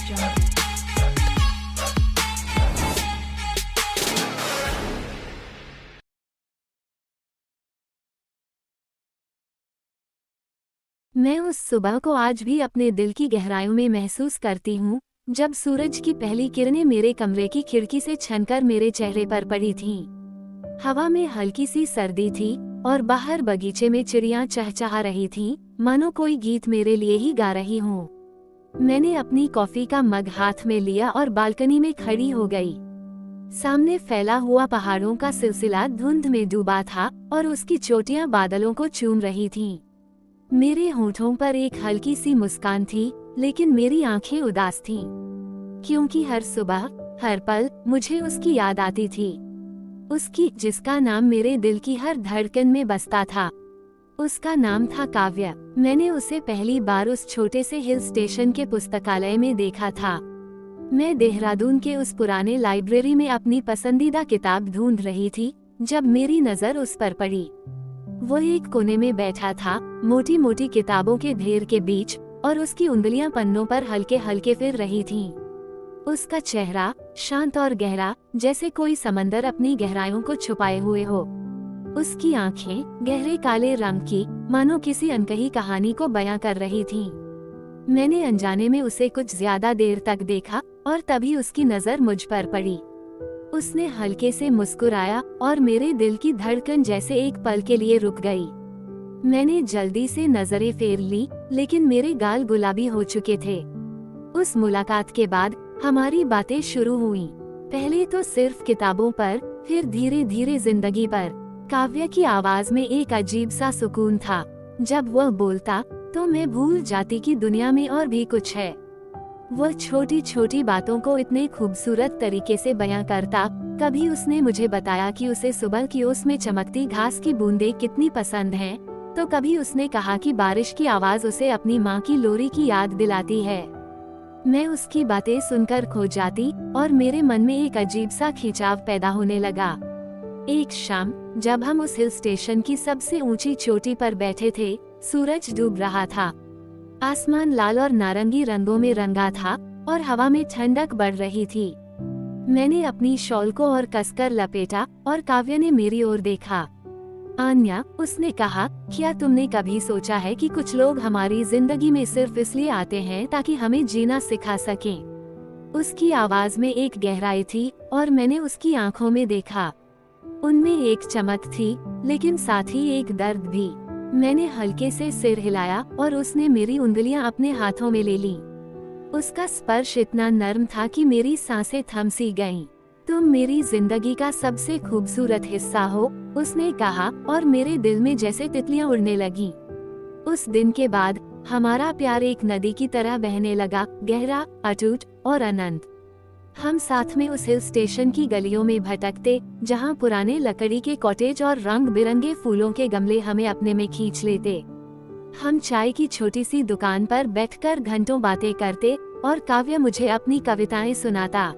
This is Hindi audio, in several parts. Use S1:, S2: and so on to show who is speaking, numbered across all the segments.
S1: Jungle.
S2: मैं उस सुबह को आज भी अपने दिल की गहराइयों में महसूस करती हूँ, जब सूरज की पहली किरणें मेरे कमरे की खिड़की से छनकर मेरे चेहरे पर पड़ी थीं। हवा में हल्की सी सर्दी थी और बाहर बगीचे में चिड़ियां चहचहा रही थीं, मानो कोई गीत मेरे लिए ही गा रही हूँ। मैंने अपनी कॉफी का मग हाथ में लिया और बालकनी में खड़ी हो गई। सामने फैला हुआ पहाड़ों का सिलसिला धुंध में डूबा था और उसकी चोटियां बादलों को चूम रही थीं। मेरे होठों पर एक हल्की सी मुस्कान थी, लेकिन मेरी आंखें उदास थीं, क्योंकि हर सुबह, हर पल मुझे उसकी याद आती थी। उसकी जिसका नाम मेरे दिल की हर धड़कन में बसता था। उसका नाम था काव्या। मैंने उसे पहली बार उस छोटे से हिल स्टेशन के पुस्तकालय में देखा था। मैं देहरादून के उस पुराने लाइब्रेरी में अपनी पसंदीदा किताब ढूंढ रही थी, जब मेरी नजर उस पर पड़ी। वो एक कोने में बैठा था, मोटी मोटी किताबों के ढेर के बीच, और उसकी उंगलियां पन्नों पर हल्के हल्के फिर रही थीं। उसका चेहरा शांत और गहरा, जैसे कोई समंदर अपनी गहराइयों को छुपाए हुए हो। उसकी आंखें गहरे काले रंग की, मानो किसी अनकही कहानी को बयां कर रही थीं। मैंने अनजाने में उसे कुछ ज्यादा देर तक देखा और तभी उसकी नजर मुझ पर पड़ी। उसने हल्के से मुस्कुराया और मेरे दिल की धड़कन जैसे एक पल के लिए रुक गई। मैंने जल्दी से नजरें फेर ली, लेकिन मेरे गाल गुलाबी हो चुके थे। उस मुलाकात के बाद हमारी बातें शुरू हुईं। पहले तो सिर्फ किताबों पर, फिर धीरे धीरे जिंदगी पर। काव्या की आवाज में एक अजीब सा सुकून था। जब वह बोलता तो मैं भूल जाती कि दुनिया में और भी कुछ है। वह छोटी छोटी बातों को इतने खूबसूरत तरीके से बयां करता। कभी उसने मुझे बताया कि उसे सुबह की ओस में चमकती घास की बूंदें कितनी पसंद हैं, तो कभी उसने कहा कि बारिश की आवाज उसे अपनी माँ की लोरी की याद दिलाती है। मैं उसकी बातें सुनकर खो जाती और मेरे मन में एक अजीब सा खिंचाव पैदा होने लगा। एक शाम, जब हम उस हिल स्टेशन की सबसे ऊंची चोटी पर बैठे थे, सूरज डूब रहा था। आसमान लाल और नारंगी रंगों में रंगा था और हवा में ठंडक बढ़ रही थी। मैंने अपनी शॉल को और कसकर लपेटा और काव्या ने मेरी ओर देखा। आन्या, उसने कहा, क्या तुमने कभी सोचा है कि कुछ लोग हमारी जिंदगी में सिर्फ इसलिए आते हैं ताकि हमें जीना सिखा सकें? उसकी आवाज में एक गहराई थी और मैंने उसकी आंखों में देखा। उनमें एक चमक थी, लेकिन साथ ही एक दर्द भी। मैंने हल्के से सिर हिलाया और उसने मेरी उंगलियां अपने हाथों में ले ली। उसका स्पर्श इतना नर्म था कि मेरी सांसें थम सी गईं। तुम मेरी जिंदगी का सबसे खूबसूरत हिस्सा हो, उसने कहा, और मेरे दिल में जैसे तितलियां उड़ने लगीं। उस दिन के बाद हमारा प्यार एक नदी की तरह बहने लगा, गहरा, अटूट और अनंत। हम साथ में उस हिल स्टेशन की गलियों में भटकते, जहां पुराने लकड़ी के कॉटेज और रंग बिरंगे फूलों के गमले हमें अपने में खींच लेते। हम चाय की छोटी सी दुकान पर बैठकर घंटों बातें करते और काव्या मुझे अपनी कविताएं सुनाता।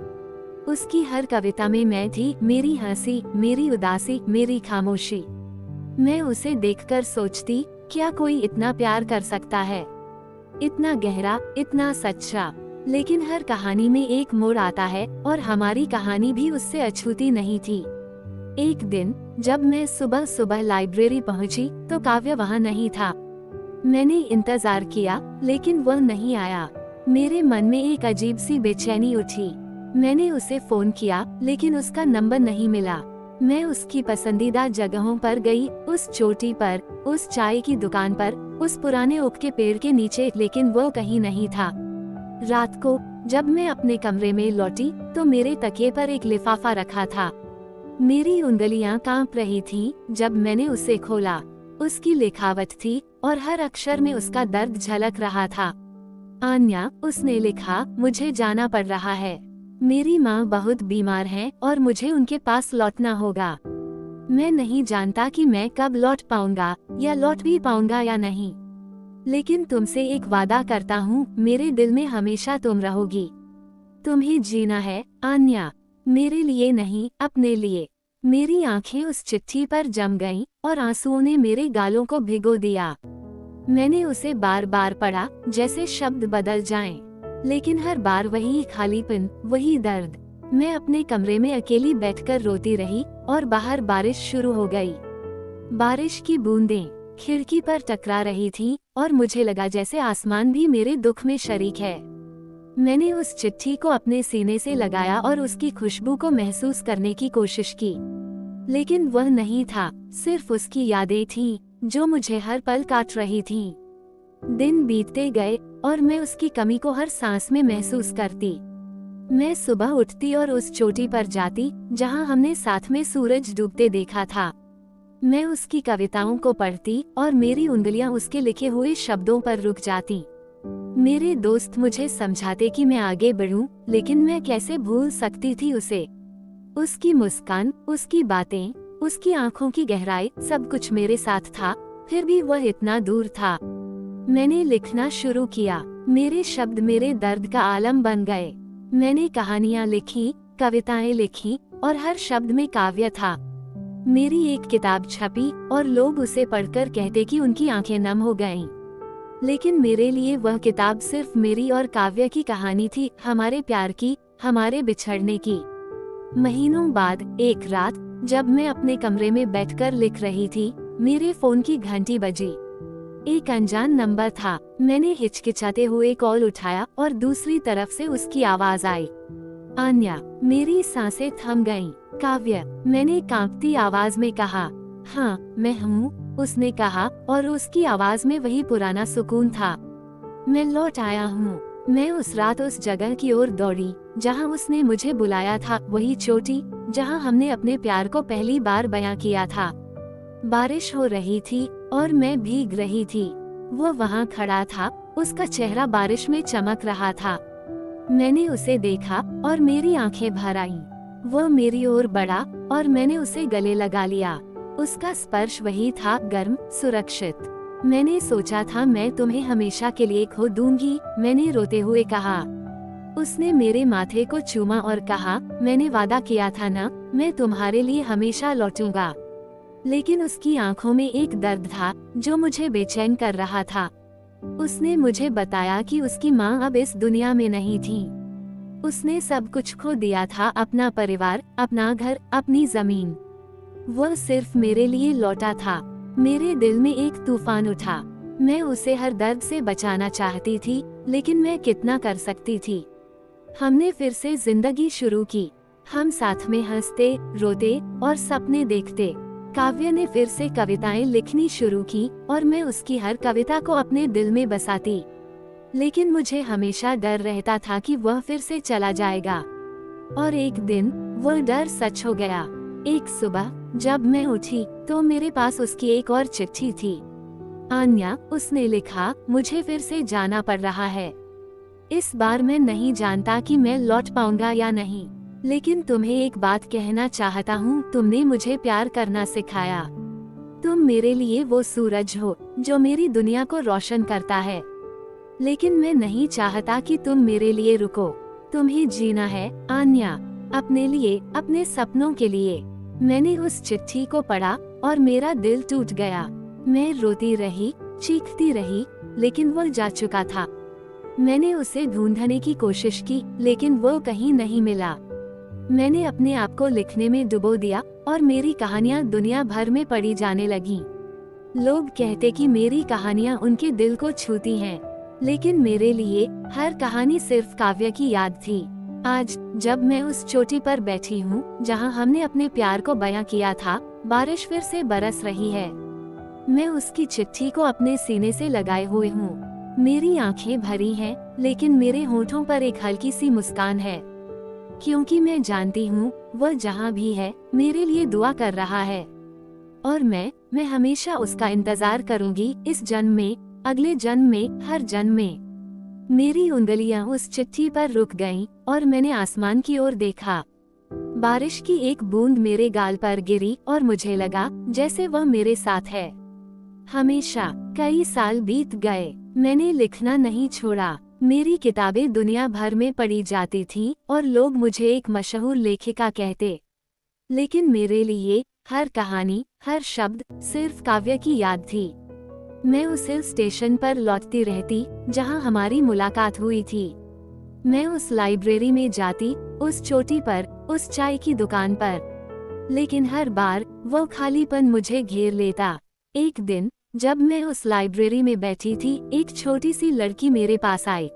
S2: उसकी हर कविता में मैं थी, मेरी हंसी, मेरी उदासी, मेरी खामोशी। मैं उसे देखकर सोचती, क्या कोई इतना प्यार कर सकता है? इतना गहरा, इतना सच्चा। लेकिन हर कहानी में एक मोड़ आता है और हमारी कहानी भी उससे अछूती नहीं थी। एक दिन, जब मैं सुबह सुबह लाइब्रेरी पहुंची, तो काव्या वहां नहीं था। मैंने इंतजार किया, लेकिन वह नहीं आया। मेरे मन में एक अजीब सी बेचैनी उठी। मैंने उसे फोन किया, लेकिन उसका नंबर नहीं मिला। मैं उसकी पसंदीदा जगहों पर गई, उस चोटी पर, उस चाय की दुकान पर, उस पुराने ओक के पेड़ के नीचे, लेकिन वो कहीं नहीं था। रात को जब मैं अपने कमरे में लौटी, तो मेरे तकिए पर एक लिफाफा रखा था। मेरी उंगलियां कांप रही थीं जब मैंने उसे खोला। उसकी लिखावट थी और हर अक्षर में उसका दर्द झलक रहा था। आन्या, उसने लिखा, मुझे जाना पड़ रहा है। मेरी माँ बहुत बीमार हैं और मुझे उनके पास लौटना होगा। मैं नहीं जानता कि मैं कब लौट पाऊंगा, या लौट भी पाऊंगा या नहीं। लेकिन तुमसे एक वादा करता हूँ, मेरे दिल में हमेशा तुम रहोगी। तुम्हें जीना है, आन्या। मेरे लिए नहीं, अपने लिए। मेरी आंखें उस चिट्ठी पर जम गईं और आंसुओं ने मेरे गालों को भिगो दिया। मैंने उसे बार बार पढ़ा, जैसे शब्द बदल जाएं। लेकिन हर बार वही खालीपन, वही दर्द। मैं अपने कमरे में अकेली बैठकर रोती रही और बाहर बारिश शुरू हो गई। बारिश की बूंदें खिड़की पर टकरा रही थीं और मुझे लगा जैसे आसमान भी मेरे दुख में शरीक है। मैंने उस चिट्ठी को अपने सीने से लगाया और उसकी खुशबू को महसूस करने की कोशिश की, लेकिन वह नहीं था, सिर्फ उसकी यादें थीं जो मुझे हर पल काट रही थीं। दिन बीतते गए और मैं उसकी कमी को हर सांस में महसूस करती। मैं सुबह उठती और उस चोटी पर जाती जहां हमने साथ में सूरज डूबते देखा था। मैं उसकी कविताओं को पढ़ती और मेरी उंगलियां उसके लिखे हुए शब्दों पर रुक जाती। मेरे दोस्त मुझे समझाते कि मैं आगे बढ़ूं, लेकिन मैं कैसे भूल सकती थी उसे। उसकी मुस्कान, उसकी बातें, उसकी आंखों की गहराई, सब कुछ मेरे साथ था, फिर भी वह इतना दूर था। मैंने लिखना शुरू किया। मेरे शब्द मेरे दर्द का आलम बन गए। मैंने कहानियां लिखी, कविताएं लिखी और हर शब्द में काव्य था। मेरी एक किताब छपी और लोग उसे पढ़कर कहते कि उनकी आंखें नम हो गईं। लेकिन मेरे लिए वह किताब सिर्फ मेरी और काव्य की कहानी थी, हमारे प्यार की, हमारे बिछड़ने की। महीनों बाद एक रात जब मैं अपने कमरे में बैठकर लिख रही थी, मेरे फोन की घंटी बजी। एक अनजान नंबर था। मैंने हिचकिचाते हुए कॉल उठाया और दूसरी तरफ से उसकी आवाज आई, आन्या। मेरी सांसें थम गईं। काव्य, मैंने कांपती आवाज में कहा। हाँ, मैं हूँ, उसने कहा और उसकी आवाज में वही पुराना सुकून था। मैं लौट आया हूँ। मैं उस रात उस जगह की ओर दौड़ी जहाँ उसने मुझे बुलाया था, वही चोटी जहाँ हमने अपने प्यार को पहली बार बयां किया था। बारिश हो रही थी और मैं भीग रही थी। वो वहाँ खड़ा था, उसका चेहरा बारिश में चमक रहा था। मैंने उसे देखा और मेरी आंखें भर आईं। वो मेरी ओर बढ़ा और मैंने उसे गले लगा लिया। उसका स्पर्श वही था, गर्म, सुरक्षित। मैंने सोचा था मैं तुम्हें हमेशा के लिए खो दूंगी, मैंने रोते हुए कहा। उसने मेरे माथे को चूमा और कहा, मैंने वादा किया था ना, मैं तुम्हारे लिए हमेशा लौटूंगा। लेकिन उसकी आंखों में एक दर्द था जो मुझे बेचैन कर रहा था। उसने मुझे बताया कि उसकी माँ अब इस दुनिया में नहीं थी। उसने सब कुछ खो दिया था, अपना परिवार, अपना घर, अपनी जमीन। वह सिर्फ मेरे लिए लौटा था। मेरे दिल में एक तूफान उठा। मैं उसे हर दर्द से बचाना चाहती थी, लेकिन मैं कितना कर सकती थी। हमने फिर से जिंदगी शुरू की। हम साथ में हंसते, रोते और सपने देखते। काव्य ने फिर से कविताएं लिखनी शुरू की और मैं उसकी हर कविता को अपने दिल में बसाती। लेकिन मुझे हमेशा डर रहता था कि वह फिर से चला जाएगा। और एक दिन वह डर सच हो गया। एक सुबह जब मैं उठी तो मेरे पास उसकी एक और चिट्ठी थी। आन्या, उसने लिखा, मुझे फिर से जाना पड़ रहा है। इस बार मैं नहीं जानता कि मैं लौट पाऊंगा या नहीं, लेकिन तुम्हें एक बात कहना चाहता हूँ, तुमने मुझे प्यार करना सिखाया। तुम मेरे लिए वो सूरज हो जो मेरी दुनिया को रोशन करता है। लेकिन मैं नहीं चाहता कि तुम मेरे लिए रुको। तुम्हें जीना है, आन्या, अपने लिए, अपने सपनों के लिए। मैंने उस चिट्ठी को पढ़ा और मेरा दिल टूट गया। मैं रोती रही, चीखती रही, लेकिन वो जा चुका था। मैंने उसे ढूंढने की कोशिश की, लेकिन वो कहीं नहीं मिला। मैंने अपने आप को लिखने में डुबो दिया और मेरी कहानियां दुनिया भर में पढ़ी जाने लगीं। लोग कहते कि मेरी कहानियां उनके दिल को छूती हैं, लेकिन मेरे लिए हर कहानी सिर्फ काव्य की याद थी। आज जब मैं उस चोटी पर बैठी हूँ जहाँ हमने अपने प्यार को बयां किया था, बारिश फिर से बरस रही है। मैं उसकी चिट्ठी को अपने सीने से लगाए हुए हूँ। मेरी आंखें भरी हैं, लेकिन मेरे होठों पर एक हल्की सी मुस्कान है, क्योंकि मैं जानती हूँ वह जहाँ भी है मेरे लिए दुआ कर रहा है। और मैं हमेशा उसका इंतजार करूंगी, इस जन्म में, अगले जन्म में, हर जन्म में। मेरी उंगलियां उस चिट्ठी पर रुक गईं और मैंने आसमान की ओर देखा। बारिश की एक बूंद मेरे गाल पर गिरी और मुझे लगा जैसे वह मेरे साथ है हमेशा। कई साल बीत गए, मैंने लिखना नहीं छोड़ा। मेरी किताबें दुनिया भर में पढ़ी जाती थीं और लोग मुझे एक मशहूर लेखिका कहते। लेकिन मेरे लिए हर कहानी, हर शब्द सिर्फ काव्य की याद थी। मैं उस हिल स्टेशन पर लौटती रहती जहां हमारी मुलाकात हुई थी। मैं उस लाइब्रेरी में जाती, उस चोटी पर, उस चाय की दुकान पर, लेकिन हर बार वो खालीपन मुझे घेर लेता। एक दिन जब मैं उस लाइब्रेरी में बैठी थी, एक छोटी सी लड़की मेरे पास आई।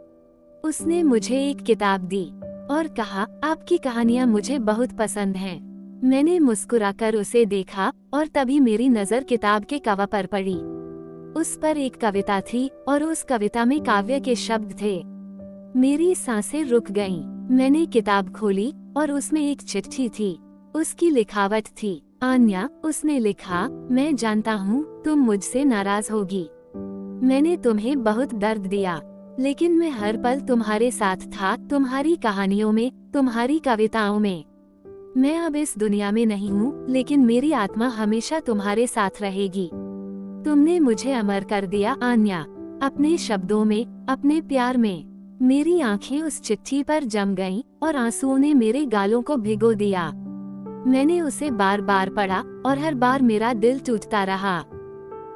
S2: उसने मुझे एक किताब दी और कहा, आपकी कहानियां मुझे बहुत पसंद हैं। मैंने मुस्कुराकर उसे देखा और तभी मेरी नजर किताब के कवर पर पड़ी। उस पर एक कविता थी और उस कविता में काव्य के शब्द थे। मेरी सांसें रुक गईं। मैंने किताब खोली और उसमें एक चिट्ठी थी। उसकी लिखावट थी, आन्या, उसने लिखा, मैं जानता हूँ तुम मुझसे नाराज होगी। मैंने तुम्हें बहुत दर्द दिया, लेकिन मैं हर पल तुम्हारे साथ था, तुम्हारी कहानियों में, तुम्हारी कविताओं में। मैं अब इस दुनिया में नहीं हूँ, लेकिन मेरी आत्मा हमेशा तुम्हारे साथ रहेगी। तुमने मुझे अमर कर दिया आन्या, अपने शब्दों में, अपने प्यार में। मेरी आंखें उस चिट्ठी पर जम गईं और आंसुओं ने मेरे गालों को भिगो दिया। मैंने उसे बार बार पढ़ा और हर बार मेरा दिल टूटता रहा।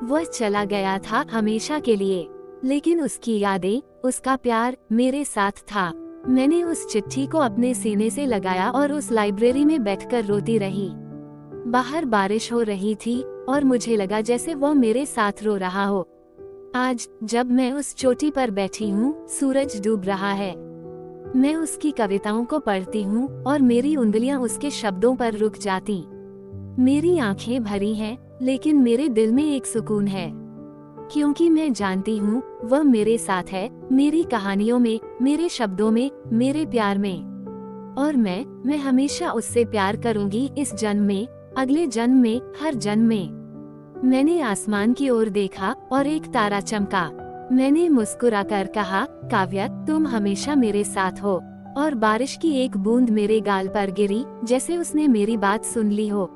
S2: वह चला गया था हमेशा के लिए, लेकिन उसकी यादें, उसका प्यार मेरे साथ था। मैंने उस चिट्ठी को अपने सीने से लगाया और उस लाइब्रेरी में बैठकर रोती रही। बाहर बारिश हो रही थी और मुझे लगा जैसे वो मेरे साथ रो रहा हो। आज जब मैं उस चोटी पर बैठी हूँ, सूरज डूब रहा है। मैं उसकी कविताओं को पढ़ती हूँ और मेरी उंगलियां उसके शब्दों पर रुक जाती। मेरी आंखें भरी हैं, लेकिन मेरे दिल में एक सुकून है, क्योंकि मैं जानती हूँ वह मेरे साथ है, मेरी कहानियों में, मेरे शब्दों में, मेरे प्यार में। और मैं हमेशा उससे प्यार करूंगी, इस जन्म में, अगले जन्म में, हर जन्म में। मैंने आसमान की ओर देखा और एक तारा चमका। मैंने मुस्कुराकर कहा, काव्य, तुम हमेशा मेरे साथ हो। और बारिश की एक बूंद मेरे गाल पर गिरी, जैसे उसने मेरी बात सुन ली हो।